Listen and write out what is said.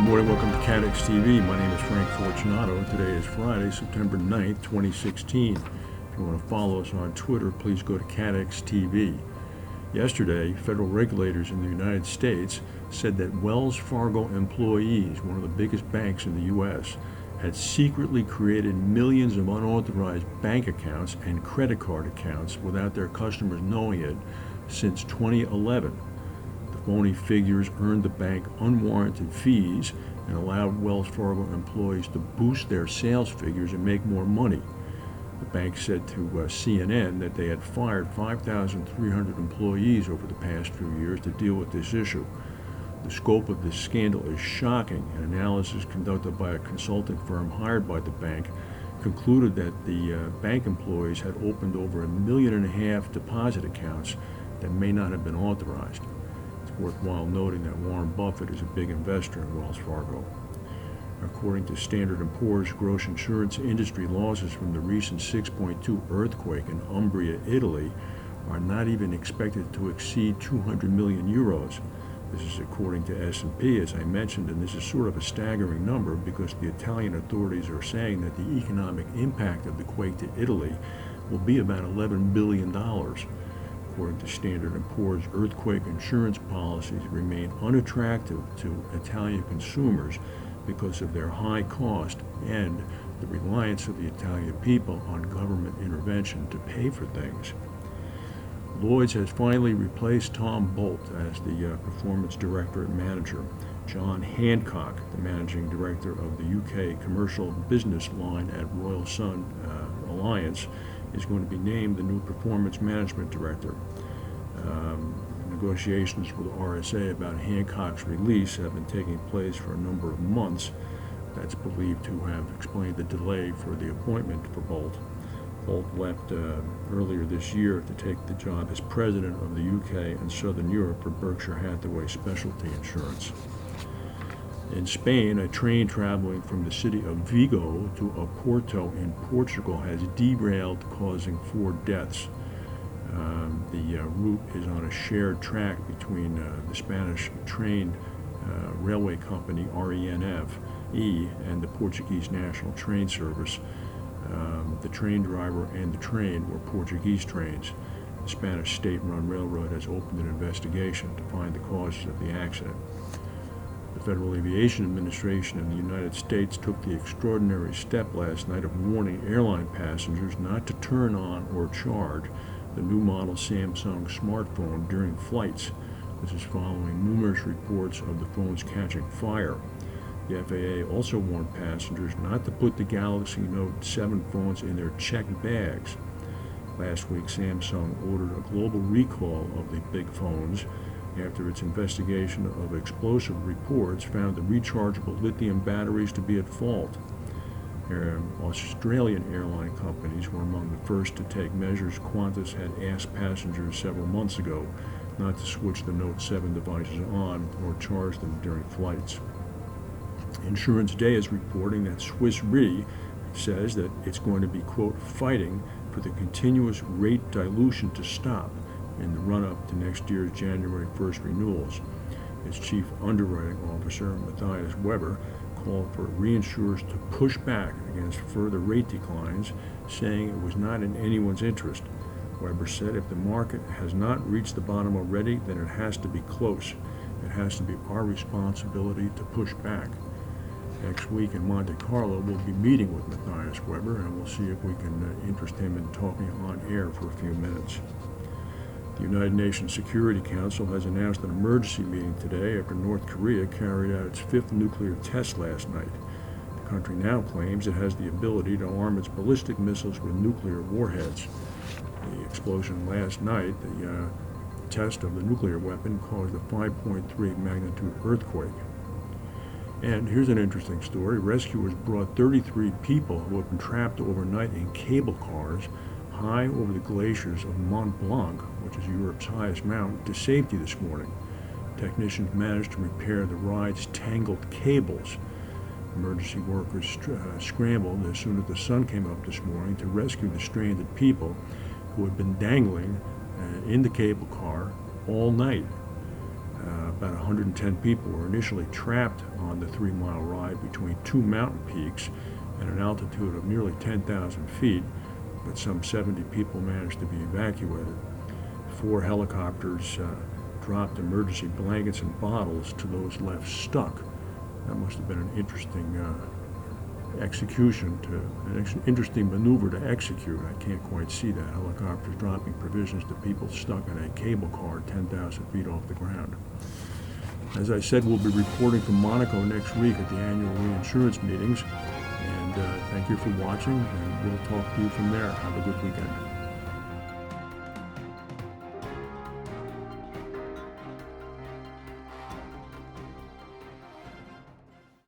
morning, welcome to CATEX TV. My name is Frank Fortunato. Today is Friday, September 9th, 2016. If you want to follow us on Twitter, please go to CATEX TV. Yesterday, federal regulators in the United States said that Wells Fargo employees, one of the biggest banks in the U.S., had secretly created millions of unauthorized bank accounts and credit card accounts without their customers knowing it since 2011. Phony figures earned the bank unwarranted fees and allowed Wells Fargo employees to boost their sales figures and make more money. The bank said to CNN that they had fired 5,300 employees over the past few years to deal with this issue. The scope of this scandal is shocking. An analysis conducted by a consulting firm hired by the bank concluded that the bank employees had opened over $1.5 million deposit accounts that may not have been authorized. Worthwhile noting that Warren Buffett is a big investor in Wells Fargo. According to Standard & Poor's, gross insurance industry losses from the recent 6.2 earthquake in Umbria, Italy, are not even expected to exceed 200 million euros. This is according to S&P, as I mentioned, and this is sort of a staggering number because the Italian authorities are saying that the economic impact of the quake to Italy will be about $11 billion. According to Standard & Poor's, earthquake insurance policies remain unattractive to Italian consumers because of their high cost and the reliance of the Italian people on government intervention to pay for things. Lloyd has finally replaced Tom Bolt as the performance director and manager. John Hancock, the managing director of the UK commercial business line at Royal Sun Alliance, is going to be named the new performance management director. Negotiations with RSA about Hancock's release have been taking place for a number of months. That's believed to have explained the delay for the appointment for Bolt. Bolt left earlier this year to take the job as president of the UK and Southern Europe for Berkshire Hathaway Specialty Insurance. In Spain, a train traveling from the city of Vigo to Oporto in Portugal has derailed, causing 4 deaths. The route is on a shared track between the Spanish train railway company RENF-E and the Portuguese National Train Service. The train driver and the train were Portuguese trains. The Spanish state-run railroad has opened an investigation to find the causes of the accident. The Federal Aviation Administration in the United States took the extraordinary step last night of warning airline passengers not to turn on or charge the new model Samsung smartphone during flights. This is following numerous reports of the phones catching fire. The FAA also warned passengers not to put the Galaxy Note 7 phones in their checked bags. Last week, Samsung ordered a global recall of the big phones after its investigation of explosive reports found the rechargeable lithium batteries to be at fault. Australian airline companies were among the first to take measures. Qantas had asked passengers several months ago not to switch the Note 7 devices on or charge them during flights. Insurance Day is reporting that Swiss Re says that it's going to be, quote, fighting for the continuous rate dilution to stop in the run-up to next year's January 1st renewals. Its chief underwriting officer, Matthias Weber, called for reinsurers to push back against further rate declines, saying it was not in anyone's interest. Weber said if the market has not reached the bottom already, then it has to be close. It has to be our responsibility to push back. Next week in Monte Carlo, we'll be meeting with Matthias Weber, and we'll see if we can interest him in talking on air for a few minutes. The United Nations Security Council has announced an emergency meeting today after North Korea carried out its 5th nuclear test last night. The country now claims it has the ability to arm its ballistic missiles with nuclear warheads. The explosion last night, the test of the nuclear weapon, caused a 5.3 magnitude earthquake. And here's an interesting story. Rescuers brought 33 people who had been trapped overnight in cable cars high over the glaciers of Mont Blanc, which is Europe's highest mountain, to safety this morning. Technicians managed to repair the ride's tangled cables. Emergency workers scrambled as soon as the sun came up this morning to rescue the stranded people who had been dangling in the cable car all night. About 110 people were initially trapped on the 3-mile ride between two mountain peaks at an altitude of nearly 10,000 feet, but some 70 people managed to be evacuated. 4 helicopters dropped emergency blankets and bottles to those left stuck. That must have been an interesting interesting maneuver to execute. I can't quite see that. Helicopters dropping provisions to people stuck in a cable car 10,000 feet off the ground. As I said, we'll be reporting from Monaco next week at the annual reinsurance meetings. And thank you for watching, and we'll talk to you from there. Have a good weekend.